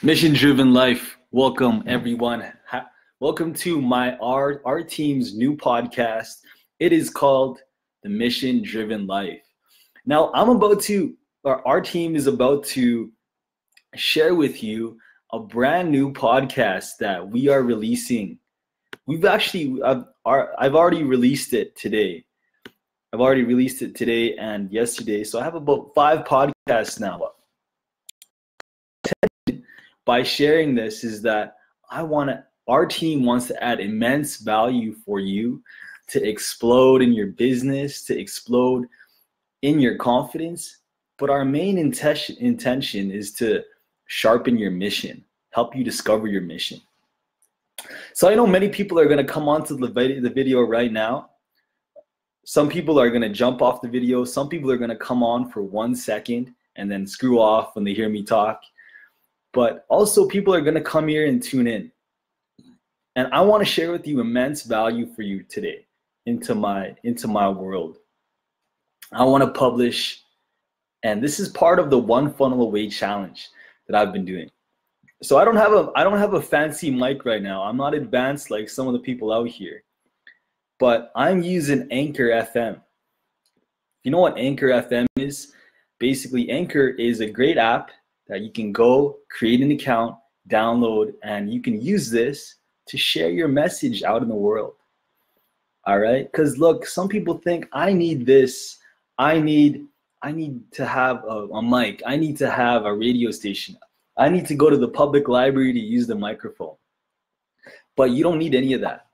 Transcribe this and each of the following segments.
Mission driven life. Welcome everyone. Welcome to our team's new podcast. It is called the Mission Driven Life. Now our team is about to share with you a brand new podcast that we are releasing. I've already released it today. I've already released it today and yesterday. So I have about 5 podcasts now. By sharing this is that our team wants to add immense value for you to explode in your business, to explode in your confidence. But our main intention is to sharpen your mission, help you discover your mission. So I know many people are going to come onto the video right now. Some people are going to jump off the video. Some people are going to come on for 1 second and then screw off when they hear me talk. But also people are going to come here and tune in. And I want to share with you immense value for you today into my world. I want to publish, and this is part of the One Funnel Away challenge that I've been doing. So I don't have a fancy mic right now. I'm not advanced like some of the people out here. But I'm using Anchor FM. You know what Anchor FM is? Basically, Anchor is a great app that you can go create an account, download, and you can use this to share your message out in the world. All right? Because look, some people think I need this. I need to have a mic. I need to have a radio station. I need to go to the public library to use the microphone. But you don't need any of that.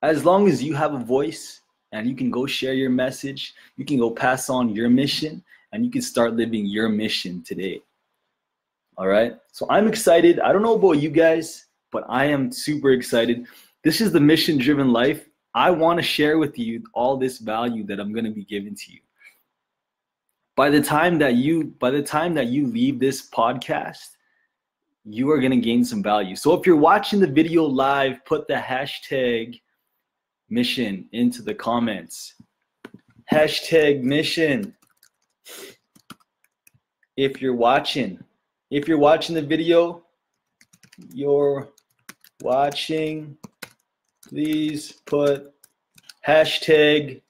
As long as you have a voice and you can go share your message, you can go pass on your mission, and you can start living your mission today. All right, so I'm excited. I don't know about you guys, but I am super excited. This is the Mission Driven Life. I want to share with you all this value that I'm going to be giving to you. By the time that you leave this podcast, you are going to gain some value. So if you're watching the video live, put the hashtag mission into the comments. Hashtag mission. If you're watching the video, please put hashtag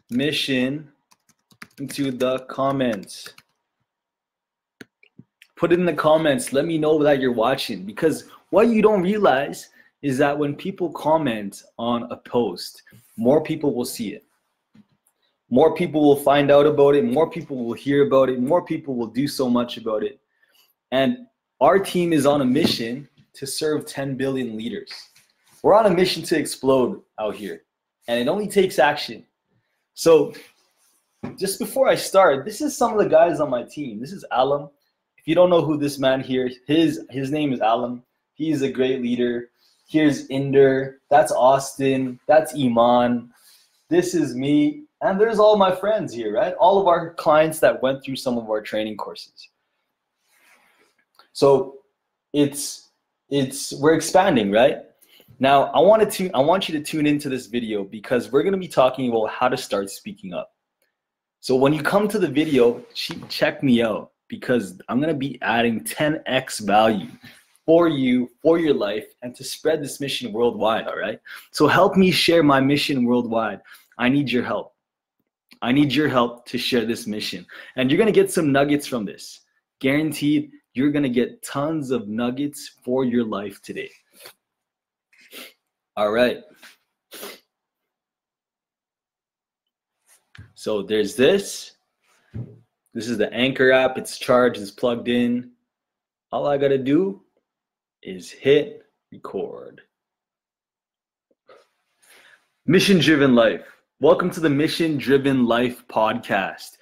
mission into the comments. Put it in the comments. Let me know that you're watching, because what you don't realize is that when people comment on a post, more people will see it. More people will find out about it. More people will hear about it. More people will do so much about it. And our team is on a mission to serve 10 billion leaders. We're on a mission to explode out here. And it only takes action. So just before I start, this is some of the guys on my team. This is Alam. If you don't know who this man here, his name is Alam. He's a great leader. Here's Inder. That's Austin. That's Iman. This is me. And there's all my friends here, right? All of our clients that went through some of our training courses. So we're expanding, right? Now I want you to tune into this video, because we're going to be talking about how to start speaking up. So when you come to the video, check me out, because I'm going to be adding 10x value for you, for your life, and to spread this mission worldwide, all right? So help me share my mission worldwide. I need your help. I need your help to share this mission. And you're going to get some nuggets from this. Guaranteed, you're going to get tons of nuggets for your life today. All right. So there's this. This is the Anchor app. It's charged, it's plugged in. All I got to do is hit record. Mission Driven Life. Welcome to the Mission Driven Life podcast.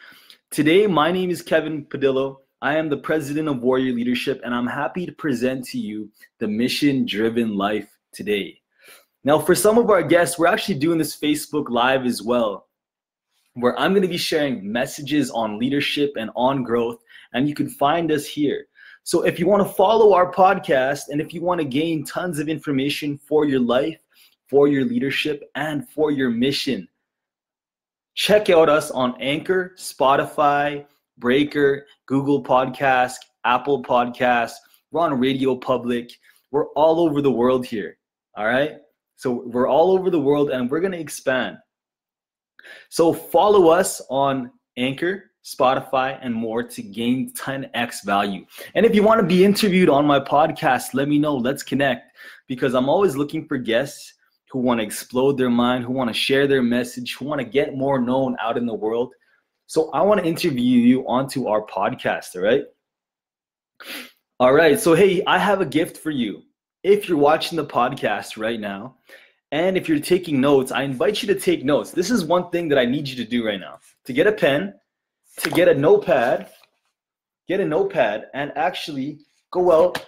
Today, my name is Kevin Padillo. I am the president of Warrior Leadership, and I'm happy to present to you the Mission Driven Life today. Now, for some of our guests, we're actually doing this Facebook Live as well, where I'm going to be sharing messages on leadership and on growth, and you can find us here. So if you want to follow our podcast, and if you want to gain tons of information for your life, for your leadership, and for your mission, check out us on Anchor, Spotify, Breaker, Google Podcast, Apple Podcasts. We're on Radio Public. We're all over the world here. All right. So we're all over the world and we're going to expand. So follow us on Anchor, Spotify, and more to gain 10x value. And if you want to be interviewed on my podcast, let me know. Let's connect, because I'm always looking for guests who want to explode their mind, who want to share their message, who want to get more known out in the world. So I want to interview you onto our podcast, all right? All right, so hey, I have a gift for you. If you're watching the podcast right now, and if you're taking notes, I invite you to take notes. This is one thing that I need you to do right now. To get a pen, to get a notepad, and actually go out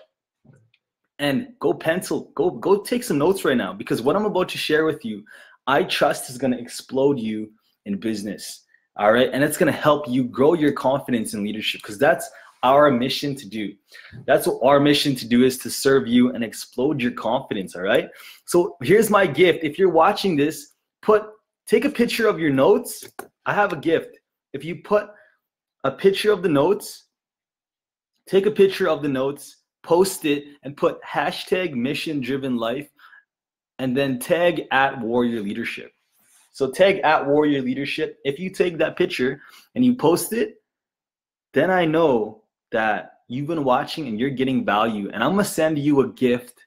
and go take some notes right now, because what I'm about to share with you, I trust is going to explode you in business. All right. And it's going to help you grow your confidence in leadership, because that's our mission to do. That's what our mission to do is, to serve you and explode your confidence. All right. So here's my gift. If you're watching this, take a picture of your notes. I have a gift. If you put a picture of the notes, take a picture of the notes, post it, and put hashtag mission driven life, and then tag @warriorleadership. So tag @warriorleadership. If you take that picture and you post it, then I know that you've been watching and you're getting value. And I'm going to send you a gift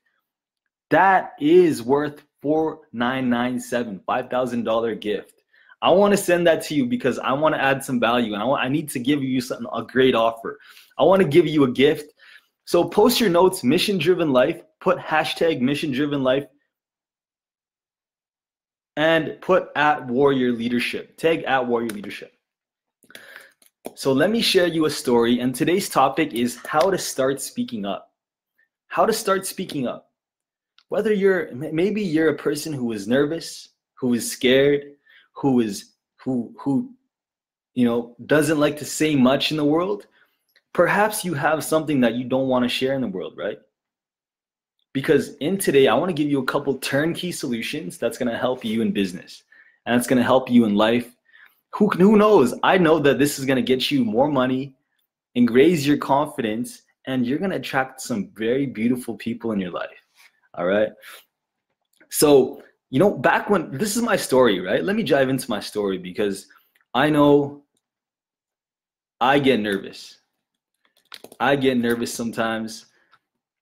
that is worth $4,997, $5,000 gift. I want to send that to you because I want to add some value, and I need to give you a great offer. I want to give you a gift. So post your notes, mission driven life, put hashtag mission driven life, and put @warriorleadership, tag @warriorleadership. So let me share you a story, and today's topic is how to start speaking up. How to start speaking up. Whether maybe you're a person who is nervous, who is scared, who doesn't like to say much in the world. Perhaps you have something that you don't want to share in the world, right? Because today, I want to give you a couple turnkey solutions that's going to help you in business, and it's going to help you in life. Who knows? I know that this is going to get you more money and raise your confidence, and you're going to attract some very beautiful people in your life. All right. So, back when, this is my story, right? Let me dive into my story, because I know I get nervous. I get nervous sometimes.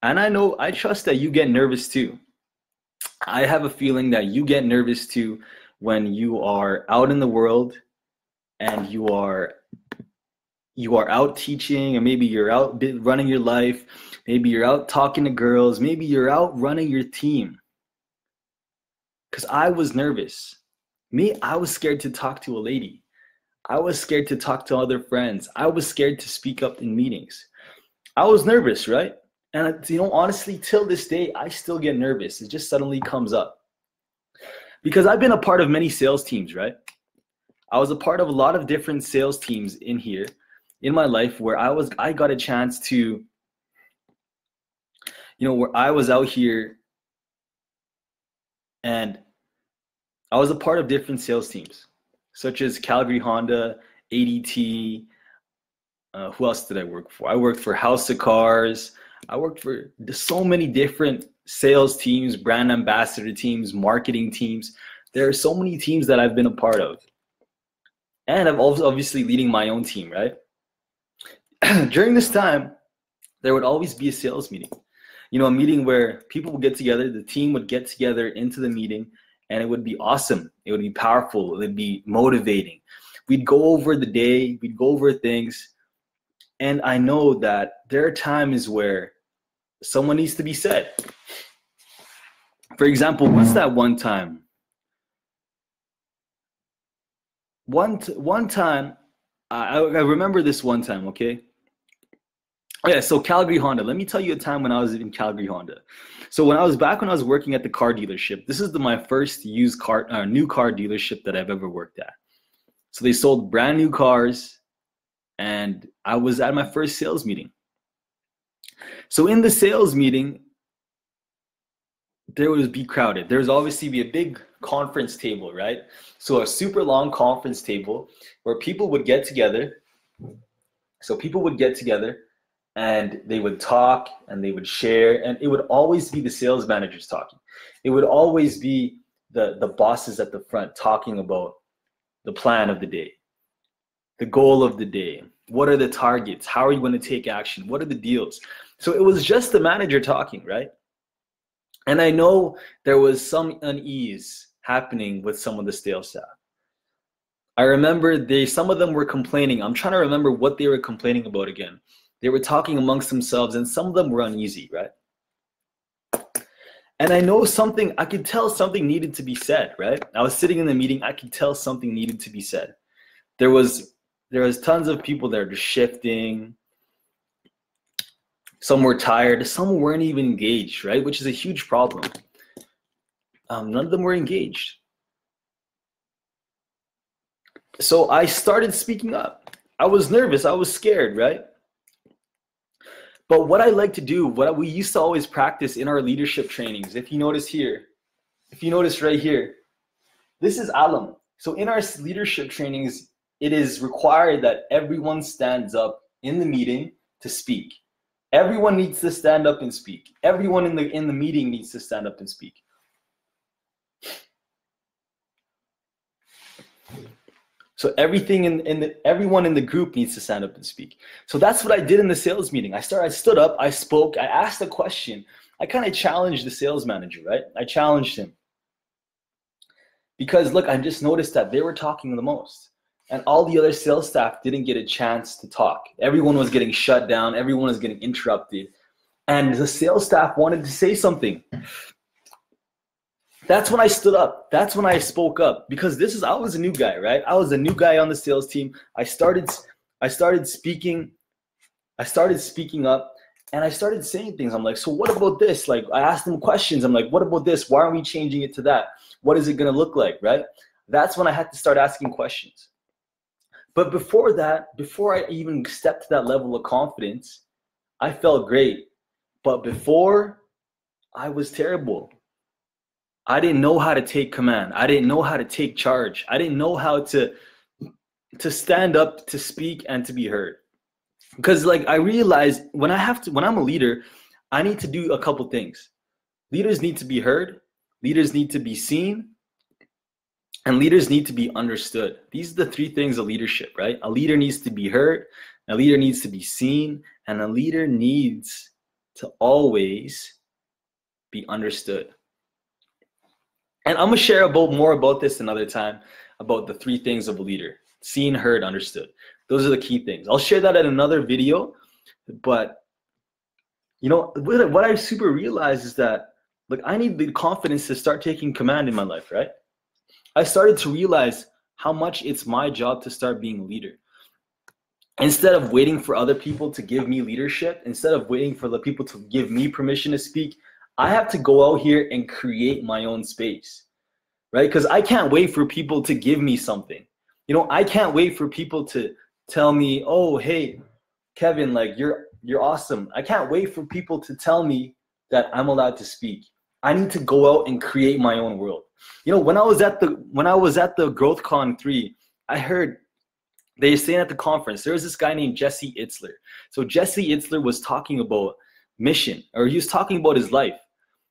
And I trust that you get nervous too. I have a feeling that you get nervous too when you are out in the world and you are out teaching, or maybe you're out running your life. Maybe you're out talking to girls. Maybe you're out running your team. Because I was nervous. I was scared to talk to a lady. I was scared to talk to other friends. I was scared to speak up in meetings. I was nervous, right? And honestly, till this day, I still get nervous. It just suddenly comes up. Because I've been a part of many sales teams, right? I was a part of a lot of different sales teams in my life, where I got a chance to, where I was out here and I was a part of different sales teams, such as Calgary Honda, ADT. Who else did I work for? I worked for House of Cars. I worked for so many different sales teams, brand ambassador teams, marketing teams. There are so many teams that I've been a part of. And I'm also obviously leading my own team, right? During this time, there would always be a sales meeting. A meeting where people would get together, the team would get together into the meeting, and it would be awesome. It would be powerful. It would be motivating. We'd go over the day. We'd go over things. And I know that there are times where someone needs to be said. For example, what's that one time? One time, I remember this one time, okay? Yeah, so Calgary Honda. Let me tell you a time when I was in Calgary Honda. So when I was working at the car dealership, this is my first new car dealership that I've ever worked at. So they sold brand new cars, and I was at my first sales meeting. So in the sales meeting, there would be crowded. There's obviously be a big conference table, right? So a super long conference table where people would get together. So people would get together and they would talk and they would share, and it would always be the sales managers talking. It would always be the bosses at the front talking about the plan of the day, the goal of the day. What are the targets? How are you going to take action? What are the deals? So it was just the manager talking, right? And I know there was some unease happening with some of the sales staff. I remember some of them were complaining. I'm trying to remember what they were complaining about again. They were talking amongst themselves, and some of them were uneasy, right? And I know I could tell something needed to be said, right? I was sitting in the meeting, I could tell something needed to be said. There was tons of people that were just shifting. Some were tired, some weren't even engaged, right? Which is a huge problem. None of them were engaged. So I started speaking up. I was nervous, I was scared, right? But what I like to do, what we used to always practice in our leadership trainings, if you notice right here, this is alam. So in our leadership trainings, it is required that everyone stands up in the meeting to speak. Everyone needs to stand up and speak. Everyone in the meeting needs to stand up and speak. So everyone in the group needs to stand up and speak. So that's what I did in the sales meeting. I stood up, I spoke, I asked a question. I kind of challenged the sales manager, right? I challenged him. Because look, I just noticed that they were talking the most. And all the other sales staff didn't get a chance to talk. Everyone was getting shut down. Everyone was getting interrupted. And the sales staff wanted to say something. That's when I stood up. That's when I spoke up, because I was a new guy, right? I was a new guy on the sales team. I started speaking up, and I started saying things. I'm like, so what about this? Like, I asked them questions. I'm like, what about this? Why aren't we changing it to that? What is it going to look like, right? That's when I had to start asking questions. But before that, before I even stepped to that level of confidence, I felt great. But before, I was terrible. I didn't know how to take command. I didn't know how to take charge. I didn't know how to stand up, to speak, and to be heard. Because like I realized when I'm a leader, I need to do a couple things. Leaders need to be heard, leaders need to be seen, and leaders need to be understood. These are the three things of leadership, right? A leader needs to be heard, a leader needs to be seen, and a leader needs to always be understood. And I'm going to share more about this another time, about the three things of a leader: seen, heard, understood. Those are the key things. I'll share that in another video. But you know, what I super realized is that, look, I need the confidence to start taking command in my life, right? I started to realize how much it's my job to start being a leader. Instead of waiting for other people to give me leadership, instead of waiting for the people to give me permission to speak, I have to go out here and create my own space, right? Because I can't wait for people to give me something. You know, I can't wait for people to tell me, oh, hey, Kevin, like you're awesome. I can't wait for people to tell me that I'm allowed to speak. I need to go out and create my own world. You know, when I was at the Growth Con 3, I heard they were saying at the conference, there was this guy named Jesse Itzler. So Jesse Itzler was talking about mission, or he was talking about his life.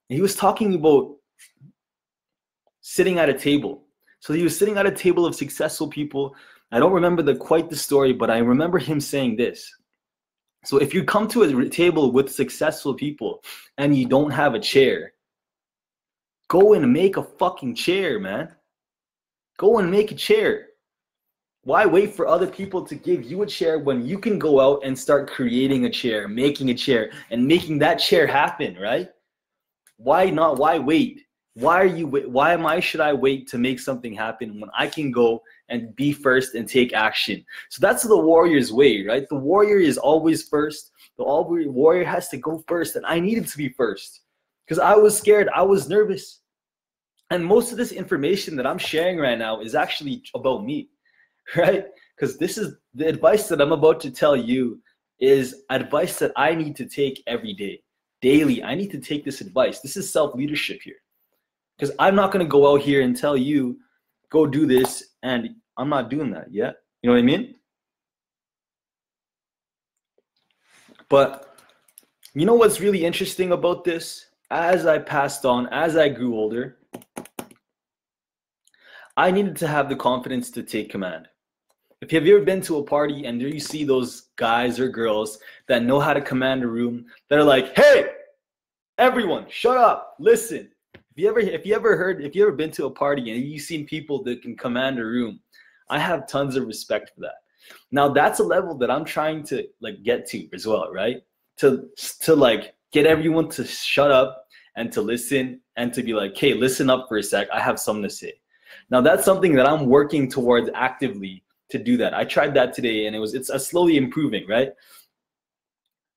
And he was talking about sitting at a table. So he was sitting at a table of successful people. I don't remember quite the story, but I remember him saying this. So if you come to a table with successful people and you don't have a chair, go and make a fucking chair, man. Go and make a chair. Why wait for other people to give you a chair when you can go out and start creating a chair, making a chair, and making that chair happen, right? Why not? Why wait? Should I wait to make something happen when I can go and be first and take action? So that's the warrior's way, right? The warrior is always first. The warrior has to go first, and I needed to be first because I was scared. I was nervous. And most of this information that I'm sharing right now is actually about me, right? Because this is the advice that I'm about to tell you is advice that I need to take every day, daily. I need to take this advice. This is self-leadership here. Because I'm not going to go out here and tell you, go do this, and I'm not doing that yet. You know what I mean? But you know what's really interesting about this? As I passed on, as I grew older, I needed to have the confidence to take command. If you've ever been to a party and there you see those guys or girls that know how to command a room, that are like, hey, everyone, shut up, listen. If you ever been to a party and you've seen people that can command a room, I have tons of respect for that. Now that's a level that I'm trying to like get to as well, right? To like get everyone to shut up and to listen and to be like, hey, listen up for a sec, I have something to say. Now that's something that I'm working towards actively to do that. I tried that today and it's slowly improving, right?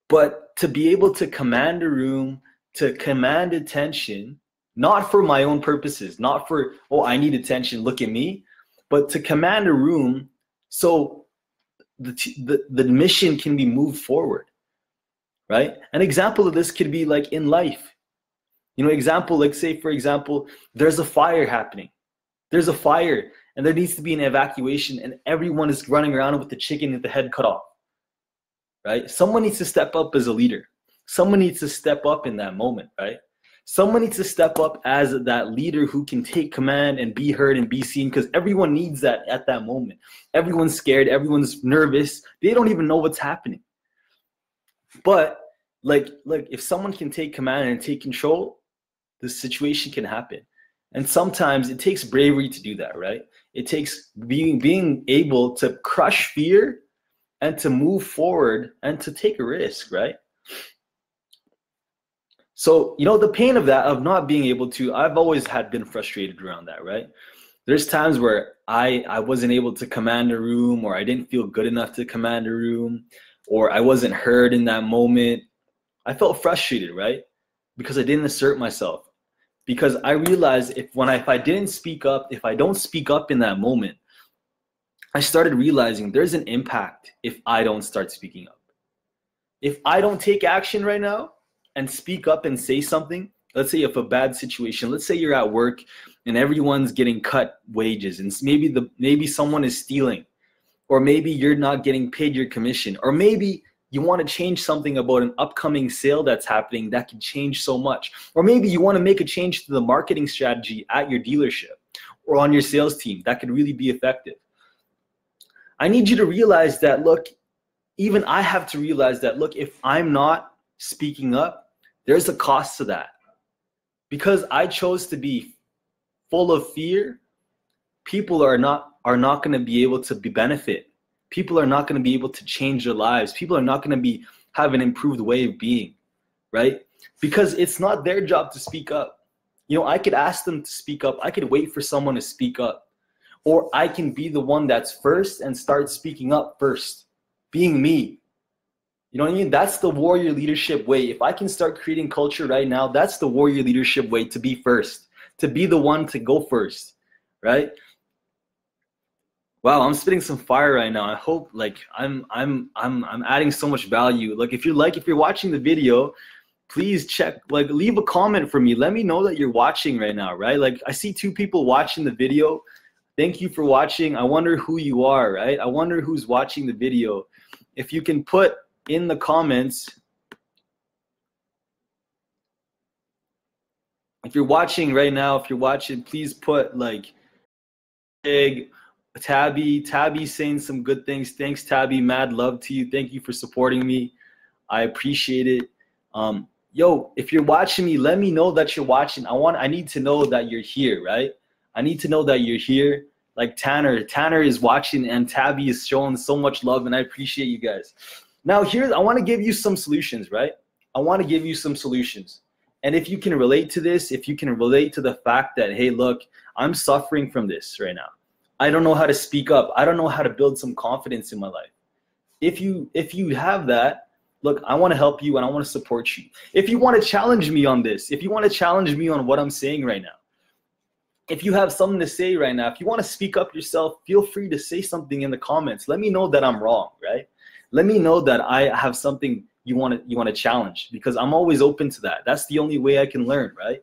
But to be able to command a room, to command attention, not for my own purposes, not for, oh, I need attention, look at me, but to command a room so the mission can be moved forward, right? An example of this could be like in life. You know, example, like say, for example, there's a fire happening. There's a fire and there needs to be an evacuation and everyone is running around with the chicken with the head cut off, right? Someone needs to step up as a leader. Someone needs to step up in that moment, right? Someone needs to step up as that leader who can take command and be heard and be seen, because everyone needs that at that moment. Everyone's scared. Everyone's nervous. They don't even know what's happening. But like if someone can take command and take control, the situation can happen. And sometimes it takes bravery to do that, right? It takes being able to crush fear and to move forward and to take a risk, right? So, you know, the pain of that, of not being able to, I've always been frustrated around that, right? There's times where I wasn't able to command a room, or I didn't feel good enough to command a room, or I wasn't heard in that moment. I felt frustrated, right? Because I didn't assert myself. Because I realized if I didn't speak up, if I don't speak up in that moment, I started realizing there's an impact if I don't start speaking up. If I don't take action right now and speak up and say something, let's say if a bad situation, let's say you're at work and everyone's getting cut wages and maybe someone is stealing, or maybe you're not getting paid your commission, or maybe you want to change something about an upcoming sale that's happening that can change so much, or maybe you want to make a change to the marketing strategy at your dealership or on your sales team that could really be effective. I need you to realize that, look, even I have to realize that, look, if I'm not speaking up, there's a cost to that. Because I chose to be full of fear, people are not going to be able to benefit. People are not going to be able to change their lives. People are not going to have an improved way of being, right? Because it's not their job to speak up. You know, I could ask them to speak up. I could wait for someone to speak up. Or I can be the one that's first and start speaking up first, being me. You know what I mean? That's the warrior leadership way. If I can start creating culture right now, that's the warrior leadership way, to be first, to be the one to go first, right? Wow, I'm spitting some fire right now. I hope like I'm adding so much value. Like if you're watching the video, please check, like leave a comment for me. Let me know that you're watching right now, right? Like I see 2 people watching the video. Thank you for watching. I wonder who you are, right? I wonder who's watching the video. If you can put in the comments, if you're watching right now, please put like big Tabby saying some good things. Thanks, Tabby. Mad love to you. Thank you for supporting me. I appreciate it. Yo, if you're watching me, let me know that you're watching. I need to know that you're here, right? I need to know that you're here. Like Tanner is watching, and Tabby is showing so much love, and I appreciate you guys. Now I want to give you some solutions, right? I want to give you some solutions. And if you can relate to this, if you can relate to the fact that, hey, look, I'm suffering from this right now. I don't know how to speak up. I don't know how to build some confidence in my life. If you have that, look, I want to help you and I want to support you. If you want to challenge me on this, if you want to challenge me on what I'm saying right now, if you have something to say right now, if you want to speak up yourself, feel free to say something in the comments. Let me know that I'm wrong, right? Let me know that I have something you want to challenge, because I'm always open to that. That's the only way I can learn, right?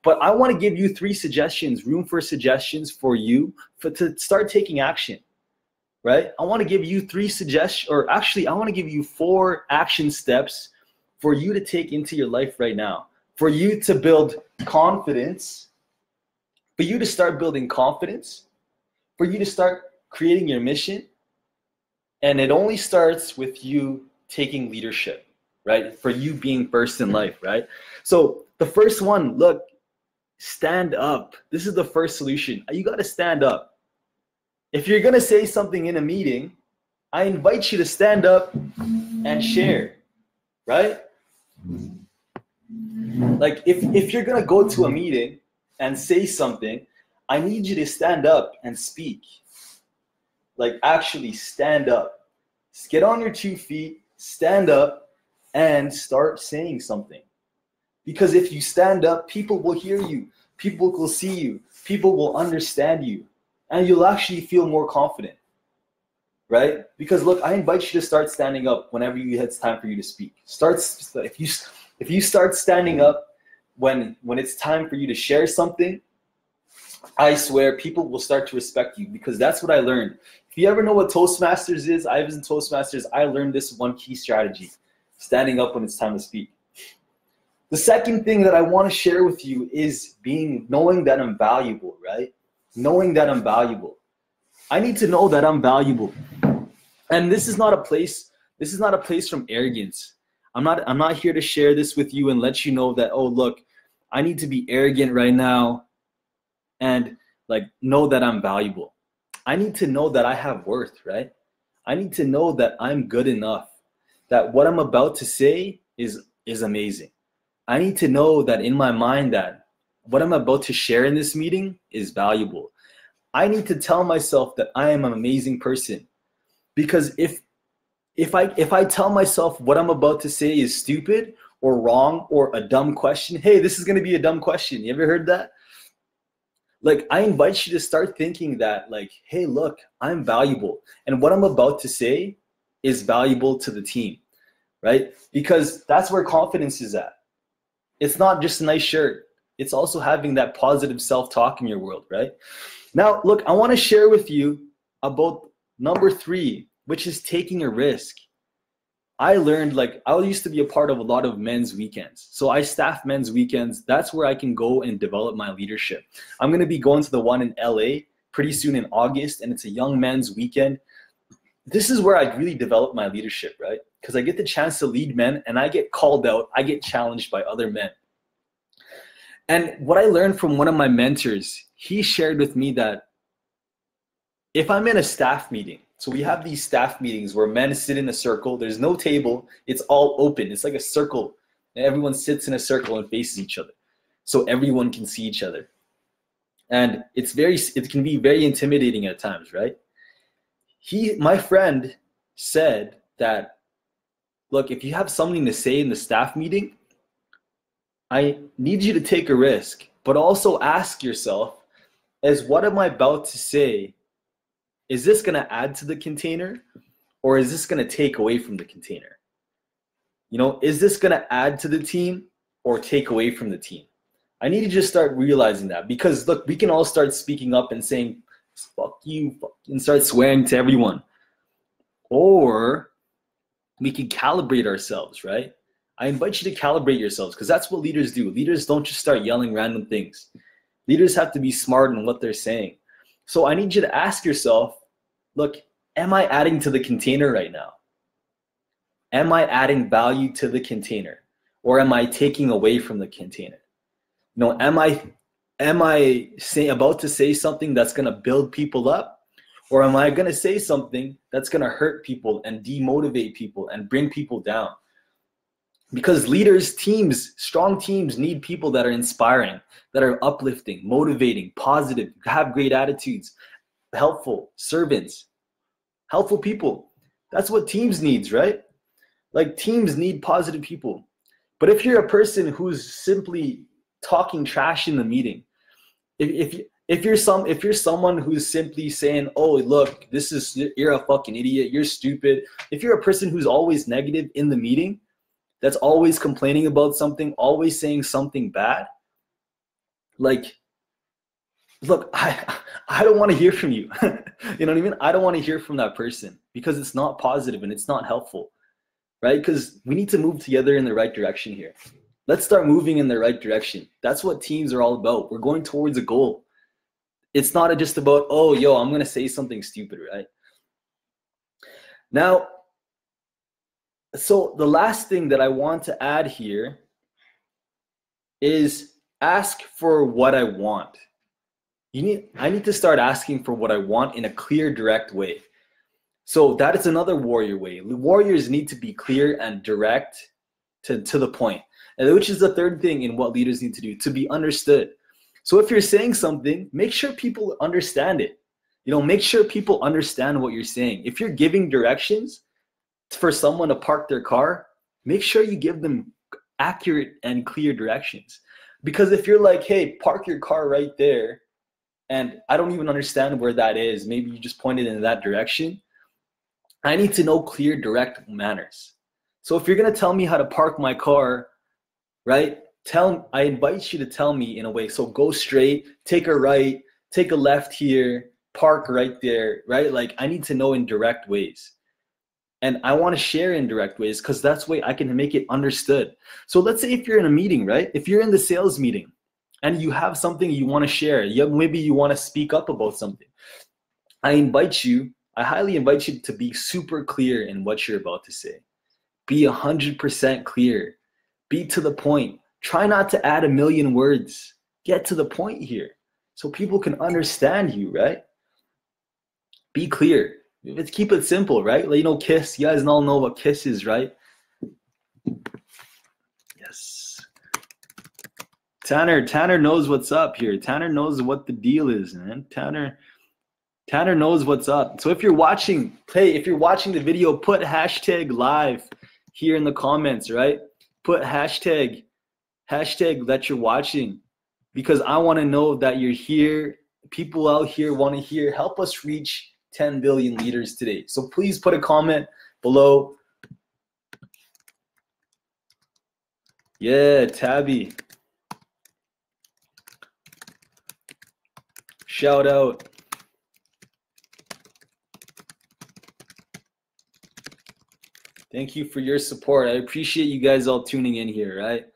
But I want to give you 3 suggestions, room for suggestions for you to start taking action. right? I want to give you 3 suggestions, or actually I want to give you 4 action steps for you to take into your life right now, for you to build confidence, for you to start building confidence, for you to start creating your mission. And it only starts with you taking leadership, right? For you being first in life, right? So the first one, look, stand up. This is the first solution. You got to stand up. If you're going to say something in a meeting, I invite you to stand up and share, right? Like if you're going to go to a meeting and say something, I need you to stand up and speak. Like actually stand up. Get on your 2 feet, stand up, and start saying something. Because if you stand up, people will hear you. People will see you. People will understand you. And you'll actually feel more confident, right? Because look, I invite you to start standing up whenever it's time for you to speak. If you start standing up when it's time for you to share something, I swear people will start to respect you, because that's what I learned. If you ever know what Toastmasters is, I was in Toastmasters, I learned this one key strategy: standing up when it's time to speak. The second thing that I want to share with you is knowing that I'm valuable, right? Knowing that I'm valuable. I need to know that I'm valuable. And this is not a place from arrogance. I'm not here to share this with you and let you know that, oh, look, I need to be arrogant right now and like know that I'm valuable. I need to know that I have worth, right? I need to know that I'm good enough, that what I'm about to say is amazing. I need to know that in my mind that what I'm about to share in this meeting is valuable. I need to tell myself that I am an amazing person, because if I tell myself what I'm about to say is stupid or wrong or a dumb question, hey, this is going to be a dumb question. You ever heard that? Like, I invite you to start thinking that, like, hey, look, I'm valuable. And what I'm about to say is valuable to the team, right? Because that's where confidence is at. It's not just a nice shirt. It's also having that positive self-talk in your world, right? Now, look, I want to share with you about number 3, which is taking a risk. I learned, like, I used to be a part of a lot of men's weekends. So I staff men's weekends. That's where I can go and develop my leadership. I'm going to be going to the one in LA pretty soon in August, and it's a young men's weekend. This is where I really develop my leadership, right? Because I get the chance to lead men, and I get called out. I get challenged by other men. And what I learned from one of my mentors, he shared with me that if I'm in a staff meeting, so we have these staff meetings where men sit in a circle. There's no table. It's all open. It's like a circle. And everyone sits in a circle and faces each other, so everyone can see each other. And it can be very intimidating at times, right? My friend said that, look, if you have something to say in the staff meeting, I need you to take a risk, but also ask yourself, what am I about to say? Is this going to add to the container, or is this going to take away from the container? You know, is this going to add to the team or take away from the team? I need to just start realizing that, because look, we can all start speaking up and saying, fuck you, and start swearing to everyone. Or we can calibrate ourselves, right? I invite you to calibrate yourselves, because that's what leaders do. Leaders don't just start yelling random things. Leaders have to be smart in what they're saying. So I need you to ask yourself, look, am I adding to the container right now? Am I adding value to the container, or am I taking away from the container? You know, am I about to say something that's going to build people up, or am I going to say something that's going to hurt people and demotivate people and bring people down? Because leaders, teams, strong teams need people that are inspiring, that are uplifting, motivating, positive, have great attitudes, helpful, servants, helpful people. That's what teams needs, right? Like, teams need positive people. But if you're a person who's simply talking trash in the meeting, if you're someone who's simply saying, oh, look, you're a fucking idiot, you're stupid. If you're a person who's always negative in the meeting, that's always complaining about something, always saying something bad, like, look, I don't want to hear from you. You know what I mean? I don't want to hear from that person because it's not positive and it's not helpful, right? Because we need to move together in the right direction here. Let's start moving in the right direction. That's what teams are all about. We're going towards a goal. It's not just about, oh, yo, I'm going to say something stupid, right? Now, so the last thing that I want to add here is ask for what I want. I need to start asking for what I want in a clear, direct way. So that is another warrior way. Warriors need to be clear and direct to the point, and which is the third thing in what leaders need to do, to be understood. So if you're saying something, make sure people understand it. Make sure people understand what you're saying. If you're giving directions for someone to park their car, make sure you give them accurate and clear directions. Because if you're like, hey, park your car right there, and I don't even understand where that is, maybe you just pointed in that direction, I need to know clear, direct manners. So if you're going to tell me how to park my car, right, I invite you to tell me in a way. So go straight, take a right, take a left here, park right there, right? Like I need to know in direct ways. And I want to share in direct ways because that's the way I can make it understood. So let's say if you're in a meeting, right? If you're in the sales meeting and you have something you want to share, maybe you want to speak up about something, I highly invite you to be super clear in what you're about to say. Be 100% clear. Be to the point. Try not to add a million words. Get to the point here so people can understand you, right? Be clear. Let's keep it simple, right? Like, KISS. You guys all know what KISS is, right? Yes. Tanner knows what's up here. Tanner knows what the deal is, man. Tanner knows what's up. So if you're watching the video, put hashtag live here in the comments, right? Put hashtag that you're watching, because I want to know that you're here. People out here want to hear. Help us reach 10 billion leaders today. So please put a comment below. Yeah, Tabby. Shout out. Thank you for your support. I appreciate you guys all tuning in here, right?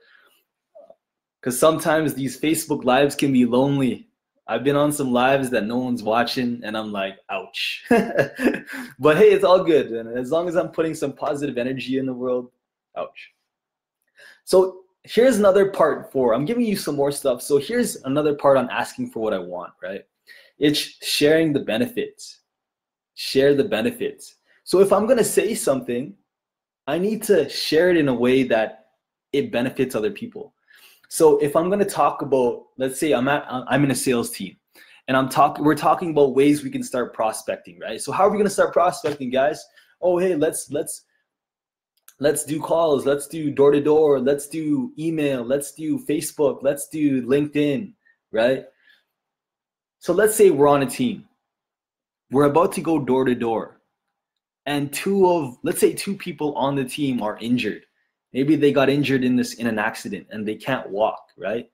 Because sometimes these Facebook lives can be lonely. I've been on some lives that no one's watching, and I'm like, ouch. But hey, it's all good. And as long as I'm putting some positive energy in the world, ouch. So here's another part 4. I'm giving you some more stuff. So here's another part on asking for what I want, right? It's sharing the benefits. Share the benefits. So if I'm going to say something, I need to share it in a way that it benefits other people. So if I'm going to talk about, let's say I'm in a sales team, and we're talking about ways we can start prospecting, right? So how are we going to start prospecting, guys? Oh, hey, let's do calls, let's do door-to-door, let's do email, let's do Facebook, let's do LinkedIn, right? So let's say we're on a team. We're about to go door-to-door, and let's say two people on the team are injured. Maybe they got injured in an accident and they can't walk, right?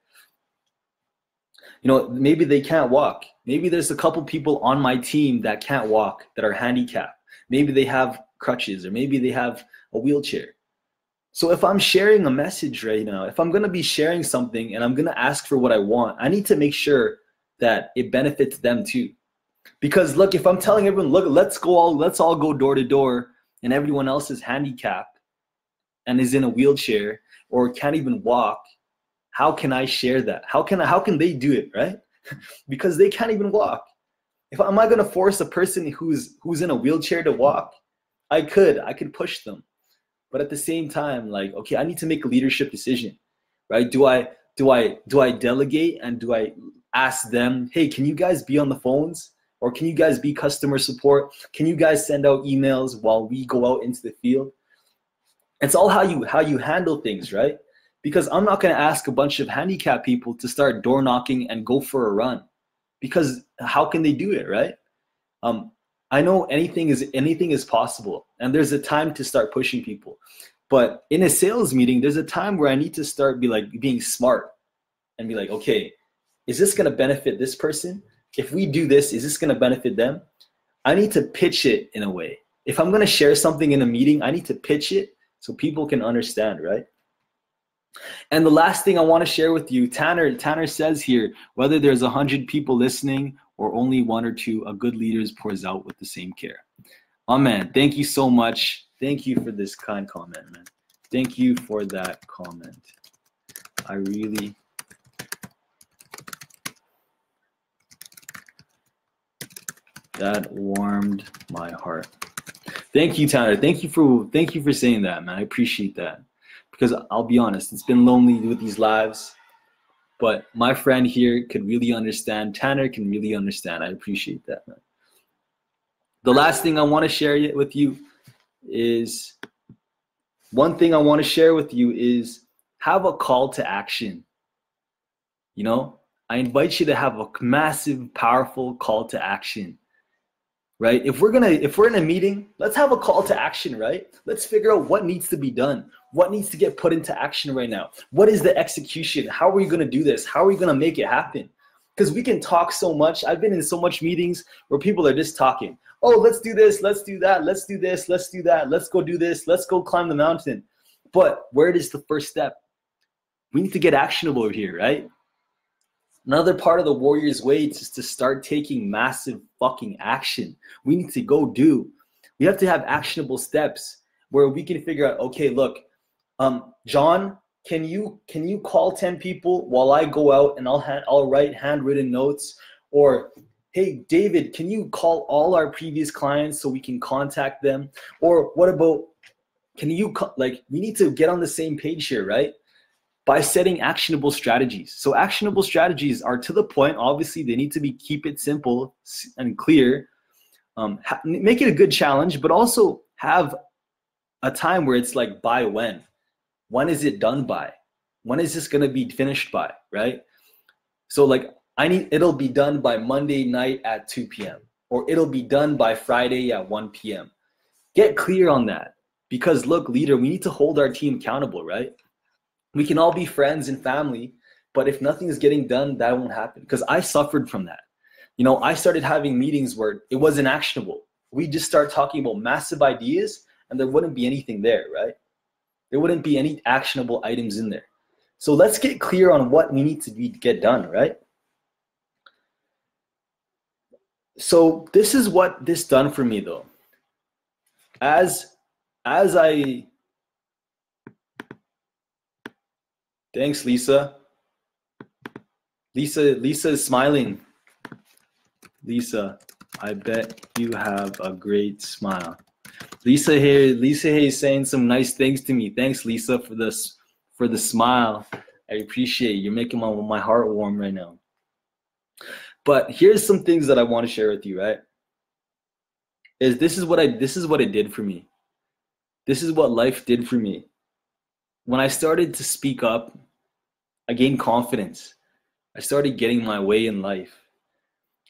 Maybe they can't walk. Maybe there's a couple people on my team that can't walk, that are handicapped. Maybe they have crutches, or maybe they have a wheelchair. So if I'm sharing a message right now, if I'm going to be sharing something and I'm going to ask for what I want, I need to make sure that it benefits them too. Because look, if I'm telling everyone, look, let's all go door to door, and everyone else is handicapped and is in a wheelchair or can't even walk, how can I share that? How can they do it, right? Because they can't even walk. Am I going to force a person who's in a wheelchair to walk? I could push them. But at the same time, like, okay, I need to make a leadership decision, right? Do I delegate, and do I ask them, hey, can you guys be on the phones? Or can you guys be customer support? Can you guys send out emails while we go out into the field? It's all how you handle things, right? Because I'm not going to ask a bunch of handicapped people to start door knocking and go for a run, because how can they do it, right? I know anything is possible, and there's a time to start pushing people. But in a sales meeting, there's a time where I need to start being smart and be like, okay, is this going to benefit this person? If we do this, is this going to benefit them? I need to pitch it in a way. If I'm going to share something in a meeting, I need to pitch it so people can understand, right? And the last thing I want to share with you, Tanner says here, whether there's 100 people listening or only 1 or 2, a good leader pours out with the same care. Oh man, thank you so much. Thank you for this kind comment, man. Thank you for that comment. That warmed my heart. Thank you, Tanner. Thank you for saying that, man. I appreciate that. Because I'll be honest, it's been lonely with these lives, but my friend here could really understand. Tanner can really understand. I appreciate that, man. The last thing I want to share with you is, have a call to action. You know, I invite you to have a massive, powerful call to action. Right? If we're in a meeting, let's have a call to action, right? Let's figure out what needs to be done. What needs to get put into action right now? What is the execution? How are we going to do this? How are we going to make it happen? Because we can talk so much. I've been in so much meetings where people are just talking. Oh, let's do this. Let's do that. Let's do this. Let's do that. Let's go do this. Let's go climb the mountain. But where is the first step? We need to get actionable here, right? Another part of the Warriors' way is to start taking massive fucking action. We need to go do. We have to have actionable steps where we can figure out, okay, look, John, can you call 10 people while I go out and I'll write handwritten notes? Or, hey, David, can you call all our previous clients so we can contact them? Or what about, we need to get on the same page here, right? By setting actionable strategies. So actionable strategies are to the point. Obviously, they need to keep it simple and clear. Make it a good challenge, but also have a time where it's like, by when? When is it done by? When is this going to be finished by, right? So like, it'll be done by Monday night at 2 p.m. or it'll be done by Friday at 1 p.m. Get clear on that, because look, leader, we need to hold our team accountable, right? We can all be friends and family, but if nothing is getting done, that won't happen. Because I suffered from that. You know, I started having meetings where it wasn't actionable. We just start talking about massive ideas and there wouldn't be anything there, right? There wouldn't be any actionable items in there. So let's get clear on what we need to get done, right? So this is what this done for me though. Thanks, Lisa. Lisa is smiling. Lisa, I bet you have a great smile. Lisa here is saying some nice things to me. Thanks, Lisa, for the smile. I appreciate it. You're making my heart warm right now. But here's some things that I want to share with you, right? This is what it did for me. This is what life did for me. When I started to speak up, I gained confidence. I started getting my way in life.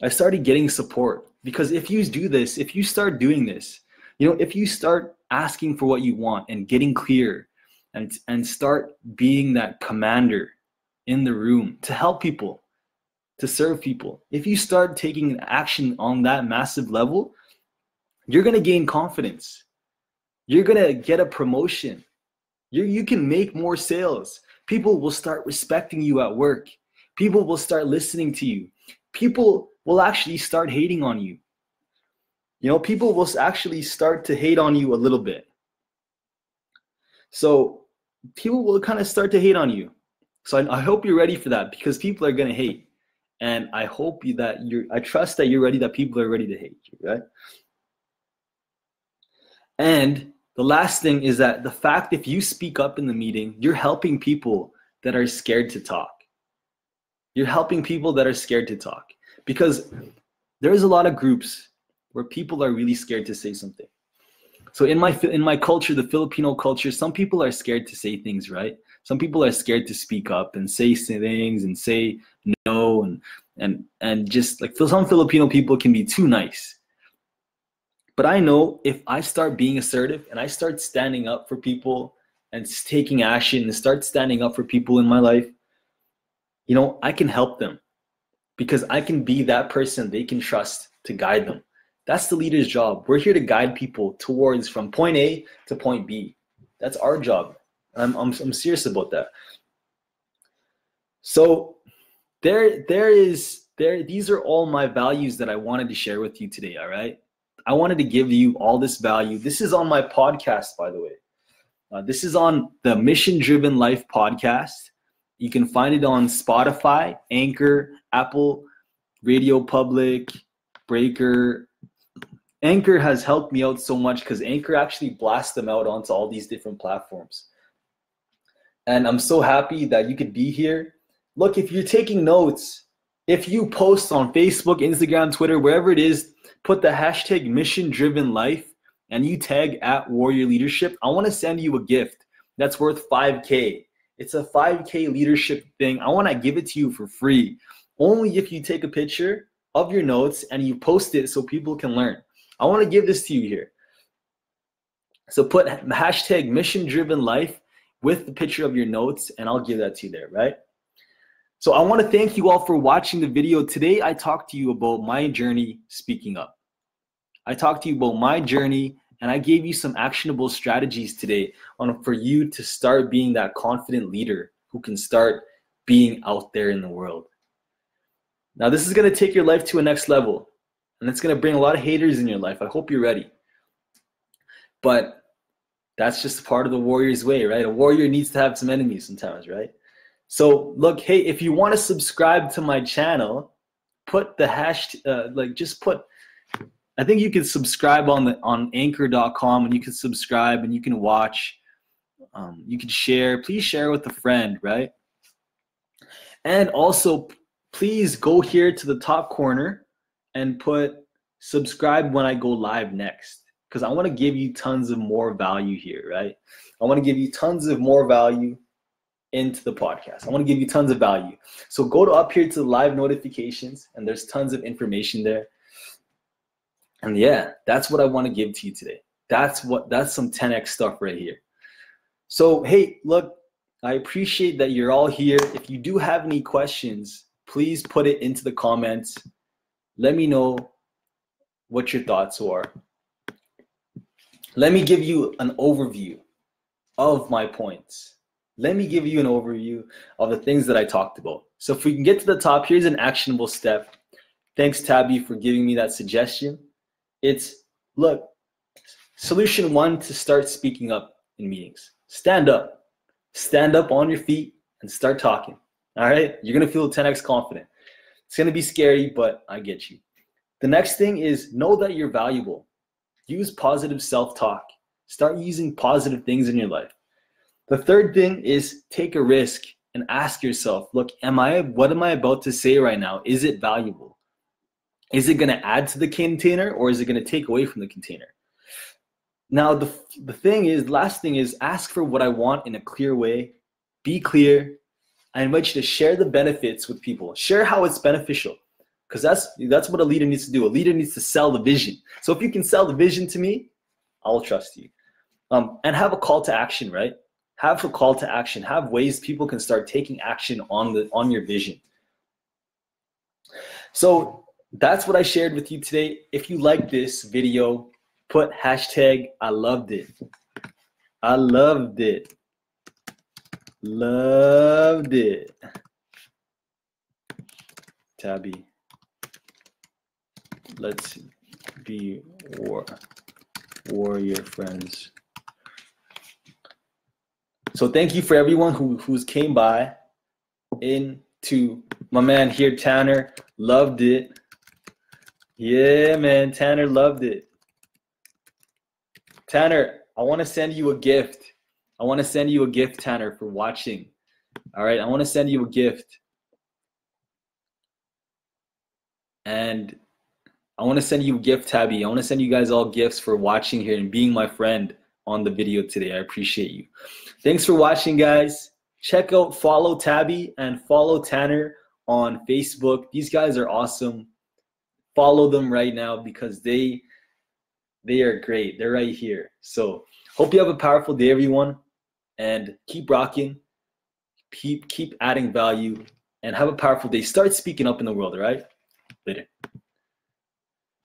I started getting support, because if you do this, if you start doing this, you know, if you start asking for what you want and getting clear and start being that commander in the room to help people, to serve people, if you start taking action on that massive level, you're going to gain confidence. You're going to get a promotion. You can make more sales. People will start respecting you at work. People will start listening to you. People will actually start hating on you. You know, people will actually start to hate on you a little bit. So people will kind of start to hate on you. So I hope you're ready for that, because people are going to hate. And I hope I trust that you're ready, that people are ready to hate you, right? And the last thing is that the fact, if you speak up in the meeting, you're helping people that are scared to talk. You're helping people that are scared to talk, because there's a lot of groups where people are really scared to say something. So in my culture, the Filipino culture, some people are scared to say things, right? Some people are scared to speak up and say things and say no, and just like some Filipino people can be too nice. But I know if I start being assertive and I start standing up for people and taking action and start standing up for people in my life, you know, I can help them. because I can be that person they can trust to guide them. That's the leader's job. We're here to guide people towards from point A to point B. That's our job. I'm serious about that. So these are all my values that I wanted to share with you today, all right? I wanted to give you all this value. This is on my podcast, by the way. This is on the Mission Driven Life podcast. You can find it on Spotify, Anchor, Apple, Radio Public, Breaker. Anchor has helped me out so much because Anchor actually blasts them out onto all these different platforms. And I'm so happy that you could be here. Look, if you're taking notes, if you post on Facebook, Instagram, Twitter, wherever it is, put the hashtag Mission Driven Life and you tag at Warrior Leadership, I want to send you a gift that's worth $5K. It's a $5K leadership thing. I want to give it to you for free. Only if you take a picture of your notes and you post it so people can learn. I want to give this to you here. So put hashtag Mission Driven Life with the picture of your notes and I'll give that to you there, right? So I want to thank you all for watching the video. Today, I talked to you about my journey speaking up. I talked to you about my journey and I gave you some actionable strategies today for you to start being that confident leader who can start being out there in the world. Now, this is going to take your life to a next level and it's going to bring a lot of haters in your life. I hope you're ready. But that's just part of the warrior's way, right? A warrior needs to have some enemies sometimes, right? So look, hey, if you want to subscribe to my channel, put the I think you can subscribe on anchor.com and you can subscribe and you can watch, you can share, please share with a friend, right? And also please go here to the top corner and put subscribe when I go live next, because I want to give you tons of more value here, right? I want to give you tons of more value into the podcast. I want to give you tons of value. So go to up here to the live notifications and there's tons of information there. And yeah, that's what I want to give to you today. That's some 10x stuff right here. So, hey, look, I appreciate that you're all here. If you do have any questions, please put it into the comments. Let me know what your thoughts are. Let me give you an overview of my points. Let me give you an overview of the things that I talked about. So if we can get to the top, here's an actionable step. Thanks, Tabby, for giving me that suggestion. It's, look, solution 1 to start speaking up in meetings. Stand up. Stand up on your feet and start talking. All right? You're going to feel 10x confident. It's going to be scary, but I get you. The next thing is know that you're valuable. Use positive self-talk. Start using positive things in your life. The third thing is take a risk and ask yourself, look, what am I about to say right now? Is it valuable? Is it going to add to the container or is it going to take away from the container? Now, the last thing is ask for what I want in a clear way. Be clear. I invite you to share the benefits with people. Share how it's beneficial, because that's what a leader needs to do. A leader needs to sell the vision. So if you can sell the vision to me, I'll trust you. And have a call to action, right? Have a call to action. Have ways people can start taking action on your vision. So that's what I shared with you today. If you like this video, put hashtag I loved it. I loved it. Loved it. Tabby. Let's be warrior friends. So thank you for everyone who's came by. Into my man here, Tanner, loved it. Yeah, man, Tanner loved it. Tanner, I want to send you a gift. I want to send you a gift, Tanner, for watching. All right, I want to send you a gift. And I want to send you a gift, Tabby. I want to send you guys all gifts for watching here and being my friend on the video today. I appreciate you. Thanks for watching, guys. Check out, follow Tabby and follow Tanner on Facebook. These guys are awesome. Follow them right now because they are great. They're right here. So hope you have a powerful day, everyone, and keep rocking. Keep adding value. and have a powerful day. Start speaking up in the world, all right? Later.